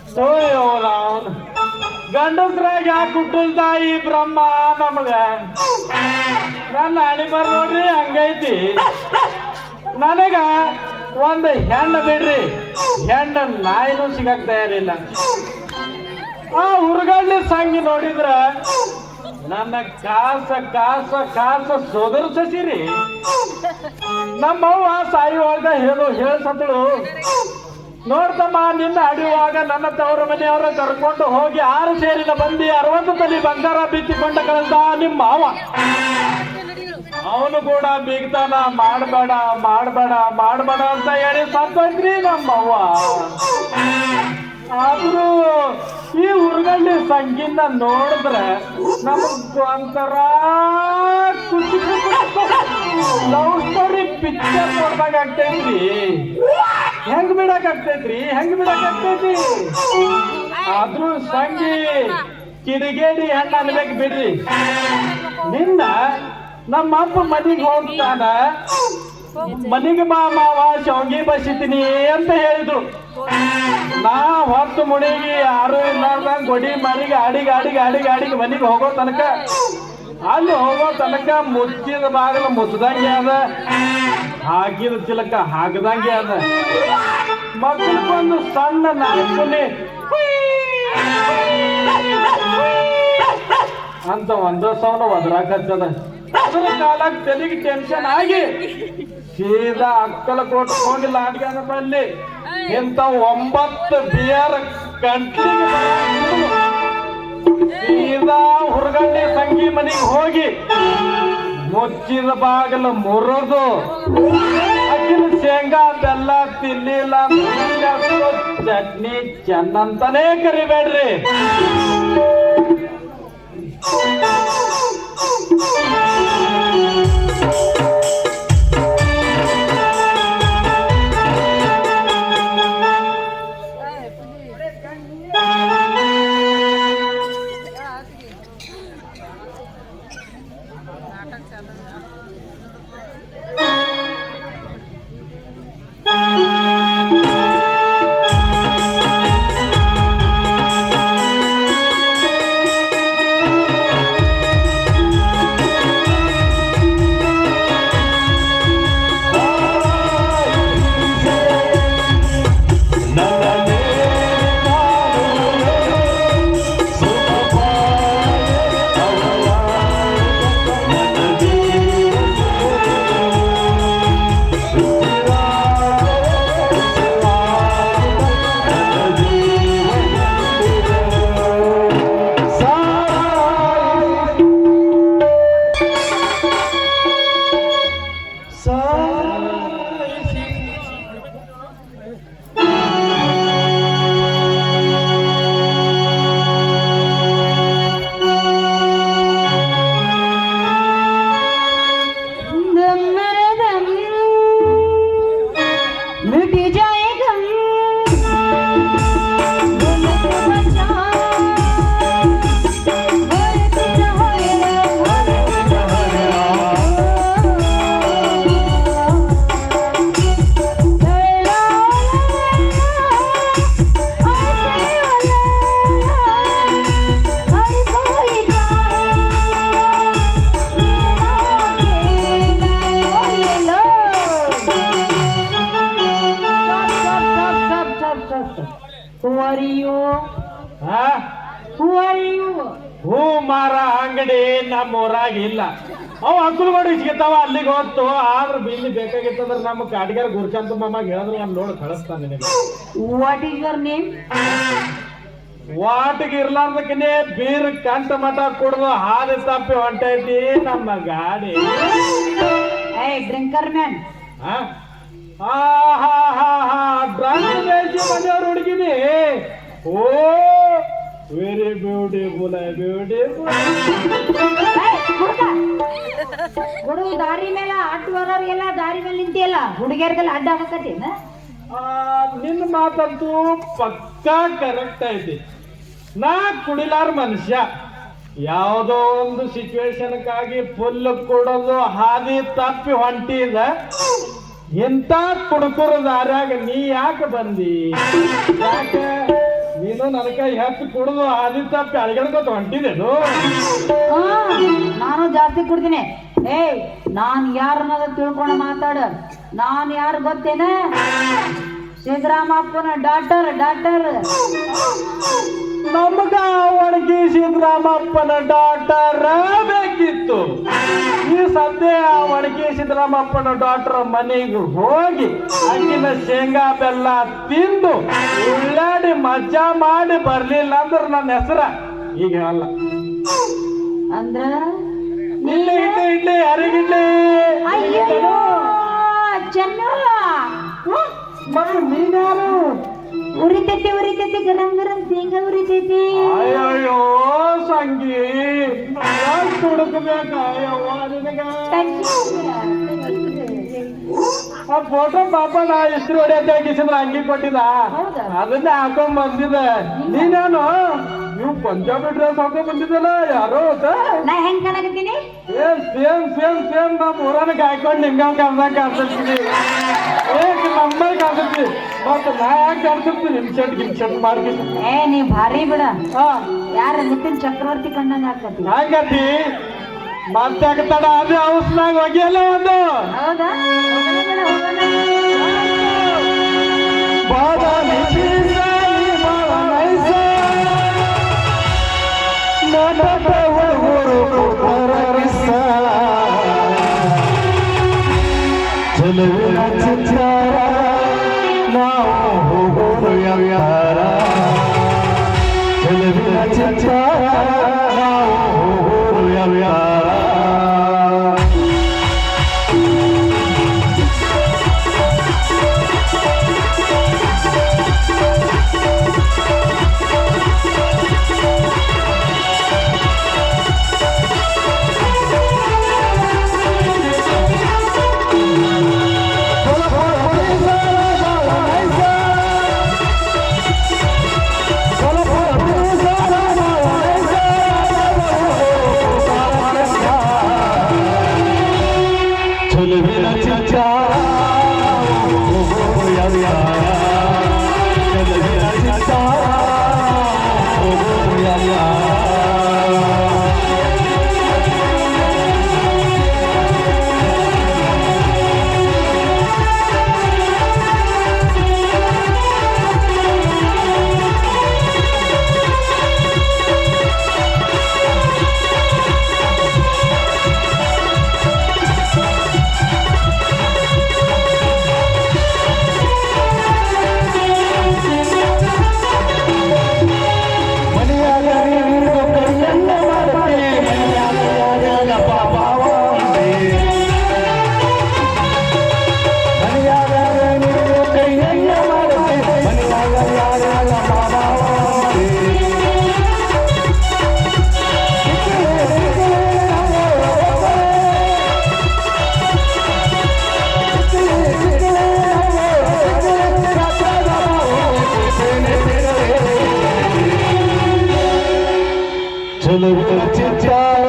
ಅವನು ಗಂಡಸ್ರಾಗ ಯಾಕೆ ಹುಟ್ಟುಲ್ದ ಈ ಬ್ರಹ್ಮ ನಮಗ. ನನ್ನ ಅಣಿಬರ್ ನೋಡ್ರಿ ಹಂಗೈತಿ. ನನಗ ಒಂದು ಹೆಣ್ಣು ಬಿಡ್ರಿ, ಹೆಣ್ಣು ನಾಯಿನೂ ಸಿಗಕ್ ತಯಾರಿಲ್ಲ. ಆ ಹುರುಗಳ್ಳಿ ಸಂಗಿ ನೋಡಿದ್ರ ನನ್ನ ಕಾಸ ಕಾಸ ಕಾಸ ಸೋದರ ಸಸಿರಿ. ನಮ್ಮವ್ವ ಸಾಯುವಾಗ ಹೇಳ್ಸತ್ತಳು, ನೋಡ್ತಮ್ಮ ನಿನ್ನ ಅಡಿಯುವಾಗ ನನ್ನ ತವರ ಮನೆಯವರ ಕರ್ಕೊಂಡು ಹೋಗಿ 6 ಸೇರಿನ ಬಂದಿ 60 ತಲೆ ಬಂಗಾರ ಬಿತ್ತಿಕೊಂಡ ಕಳೆದ ನಿಮ್ಮ ಮಾವ. ಅವನು ಕೂಡ ಬೀಗ್ತಾನ, ಮಾಡಬೇಡ ಮಾಡಬೇಡ ಮಾಡಬೇಡ ಅಂತ ಹೇಳಿ ಸತ್ತೋಯ್ತ್ರಿ ನಮ್ಮವ್ವ. ಆದ್ರೂ ಈ ಹುರುಗಳ್ಳಿ ಸಂಗಿನ ನೋಡಿದ್ರೆ ನಮಗ್ ಒಂಥರ ಖುಷಿ ಲವ್ ಸ್ಟೋರಿ ಪಿಕ್ಚರ್ ನೋಡ್ದಾಗ ಆಗ್ತೈತ್ರಿ. ಹೆಂಗ್ ಬಿಡಕ್ ಆಗ್ತೈತ್ರಿ, ಹೆಂಗ್ ಬಿಡಕ್ ಆಗ್ತೈತಿ. ಆದ್ರೂ ಸಂಗಿ ಕಿಡಿಗೇಡಿ ಹೆಣ್ಣ ಅನ್ಬೇಕು ಬಿಡ್ರಿ. ನಿನ್ನ ನಮ್ಮ ಅಪ್ಪ ಮನೆಗೆ ಹೋಗ್ತಾನ, ಮನೆಗೆ ಬಾ ಮಾವ ಶಾವ್ಗಿ ಬಸಿತೀನಿ ಅಂತ ಹೇಳಿದ್ರು. ನಾ ಹೊತ್ತು ಮುಡಿಗಿ ಯಾರು ಇಲ್ಲಾರ್ದಂಗ ಗೊಡಿ ಮನೆಗೆ ಅಡಿಗೆ ಮನೆಗೆ ಹೋಗೋ ತನಕ, ಅಲ್ಲಿ ಹೋಗೋ ತನಕ ಮುಚ್ಚಿದ ಬಾಗಿಲು ಮುಚ್ಚದಂಗೆ ಅದ, ಹಾಕಿದ ಚಿಲಕ ಹಾಕದಂಗೆ ಅದ. ಮಕ್ಕಳಿಗೊಂದು ಸಣ್ಣ ನಾಲ್ಕುನಿ ಅಂತ ಒಂದ ಸೌನ ಒದರಾಕತ್ತದ. ಅದ್ರ ಕಾಲಕ್ಕೆ ತಲೆಗೆ ಟೆನ್ಷನ್ ಆಗಿ ಸೀದಾ ಅಕ್ಕಲಕೋಟೆ ಹೋಗಿ ಲಾಡ್ಗಾನ ಬಲ್ಲಿ ಇಂಥ 9 ಬಿಯರ್ ಗಂಟ್ಲಿಗೆ ಸೀದಾ ಹುರುಗಳ್ಳಿ ಸಂಗಿ ಮನೆಗೆ ಹೋಗಿ ಮುಚ್ಚಿದ ಬಾಗಿಲು ಮುರಿದು ಅಕ್ಕಿನ ಶೇಂಗಾ ಬೆಲ್ಲ ತಿನ್ನಿಲ್ಲ ಚಟ್ನಿ ಚೆನ್ನಂತಾನೇ ಕರಿಬೇಡ್ರಿ. ಹೂ ಮಾರ ಅಂಗಡಿ ನಮ್ಮೂರಾಗಿಲ್ಲ. ಅವು ಅಂಕಲ್ಗಳು ಇಸ್ಕೊತಾವ ಅಲ್ಲಿಗೆ ಹೊತ್ತು. ಆದ್ರೆ ಬಿಲ್ ಬೇಕಾಗಿತ್ತಂದ್ರೆ ನಮ್ಮ ಕಾಡಿಗಾರ ಗುರ್ಚಂತ ಮಾಮಾಗ ಹೇಳಿದ್ರು ಒಂದು ಲೋಡ್ ಕಳಿಸ್ತಾನೆ ನಿನಗೆ. What is your name? ವಾಟಿಗೆ ಇರ್ಲಾರ್ದಕ್ಕನೆ ಬೀರ್ ಕಂಟ ಮಠ ಕುಡ್ದು ಹಾದಿ ತಪ್ಪಿ ಹೊಂಟೈತಿ ನಮ್ಮ ಗಾಡಿ. Drinker man. ಡ್ರಂಕ್ ಬೇಸಿ ಮನೆಯವ್ರು ಹುಡುಗಿನಿ. ಓ ವೆರಿ ಬ್ಯೂಟಿಫುಲ್ ಬ್ಯೂಟಿಫುಲ್. ಹುಡುಗ ದಾರಿ ಮೇಲೆ ಆಟೋವರೆಲ್ಲ ದಾರಿ ಮೇಲೆ ನಿಂತಿಯಲ್ಲ, ಹುಡುಗಿಯರ್ಗೆಲ್ಲ ಅಡ್ಡ ಹಾಕತ್ತೇನ? ನಿನ್ನ ಮಾತಂತೂ ಪಕ್ಕಾ ಕರೆಕ್ಟ್ ಐತಿ. ನಾ ಕುಡಿಲಾರ ಮನುಷ್ಯ. ಯಾವುದೋ ಒಂದು ಸಿಚುವೇಶನ್ಗಾಗಿ ಫುಲ್ ಕೊಡೋದು ಹಾದಿ ತಪ್ಪಿ ಹೊಂಟಿದ. ಇಂಥ ಕುಡುಕರ ದಾರ್ಯಾಗ ನೀ ಯಾಕೆ ಬಂದಿ? ಯಾಕೆ ನಿನ್ನ ಏನೋ ನನಕ ಹೆಚ್ಚು ಕುಡಿದು ಆದಿ ತಪ್ಪಿ ಅಳ್ಗಡ್ಕೊತ ಹೊಂಟಿದೇನು ಹಾ, ನಾನು ಜಾಸ್ತಿ ಕುಡ್ತೀನಿ. ಏಯ್, ನಾನ್ ಯಾರನ್ನದ ತಿಳ್ಕೊಂಡು ಮಾತಾಡ. ನಾನ್ ಯಾರು ಗೊತ್ತೇನ? ಸಿದ್ದರಾಮಪ್ಪನ ಡಾಕ್ಟರ್. ನಮಗ ಒಣಗಿ ಸಿದ್ದರಾಮಪ್ಪನ ಡಾಕ್ಟರ್ ಬೇಕಿತ್ತು. ಈ ಸದ್ಯ ಒಣಗಿ ಸಿದ್ದರಾಮಪ್ಪನ ಡಾಕ್ಟರ್ ಮನೆಗೆ ಹೋಗಿ ಅಕ್ಕಿನ ಶೇಂಗಾ ಬೆಲ್ಲ ತಿಂದು ಉಳ್ಳಾಡಿ ಮಜಾ ಮಾಡಿ ಬರ್ಲಿಲ್ಲ ಅಂದ್ರೆ ನನ್ನ ಹೆಸರ ಈಗ ಅಲ್ಲ ಅಂದ್ರ ಇಡ್ಲಿ ಇಡ್ಲಿ ಇಡ್ಲಿ ಯಾರಿಗಿಡ್ಲಿ ಅಯ್ಯೋ ಚೆನ್ನ ಮತ್ತೆ ನೀನ್ಯಾರು ಉರಿತೈತಿ ಗರಂ ಶೇಂಗಾ ಉರಿತೈತಿ. ಅಯ್ಯೋ ಸಂಗಿ ಹುಡುಕಬೇಕ ನಿನಗ ಆ ಫೋಟೋ ಪಾಪ ನಾ ಇಸ್ತ್ರಿ ಹೊಡೆಯತ್ತೆ ಹಾಕಿಸಿದ್ರ ಅಂಗಿ ಕೊಟ್ಟಿದ ಹೌದಾ? ಅದನ್ನೇ ಹಾಕೊಂಡ್ ಬಂದಿದೆ. ನೀನೇನು ನೀವು ಪಂಜಾಬಿ ಡ್ರೆಸ್ ಹಾಕೊಂಡ್ ಬಂದಿದ್ದಲ್ಲ ಯಾರೋ ನಾ ಹೆಂಗ್ ಕಾಣಕತ್ತೀನಿ? ಸೇಮ್ ನಮ್ಮ ಊರನ್ನ ಹಾಕೊಂಡ್ ನಿಂಗ ಕರ್ದಂಗ ಕಾಣಿಸ್ತೀನಿ. ನಮ್ಮಲ್ಲಿ ಕಾಣಿಸ್ತಿ ಮತ್ತ ನಾ ಯಾಕೆ ಕಾಣಿಸ್ತೀನಿ ಗಿಮ್ ಶರ್ಟ್ ಮಾಡ್ತೀನಿ. ಏ ನೀ ಭಾರಿ ಬಿಡ. ಹಾ ಯಾರ ನಿತಿನ್ ಚಕ್ರವರ್ತಿ ಕಂಡಂಗ ಹಾಕತಿ. ಹಂಗತಿ ಮತ್ತೆ ತಡ ಅದೇ ಹೌಸ್ನಾಗ ಒಗೆಯಲ್ಲ ಒಂದು ಹೌದಾ? ಹೋಗೋಣ ಬಿಡ, ಹೋಗೋಣ. ಬಾದಾಮಿ ಬೀಸಾಲಿ ಬಾಳ ನೈಸ ನಾಟಕ ಹುಡುಗರು ಪರರಿಸ ಚೆಲುವಿನ ಚಿತ್ತಾರ ನಾವು ಹೋಗೋರು ಯಾವ್ಯಾರ ಚೆಲುವಿನ ಚಿತ್ತಾರ ನಾವು ಹೋಗೋರು ಯಾವ್ಯಾರ ಚೆಲುವಿನ ಚಿತ್ತಾರ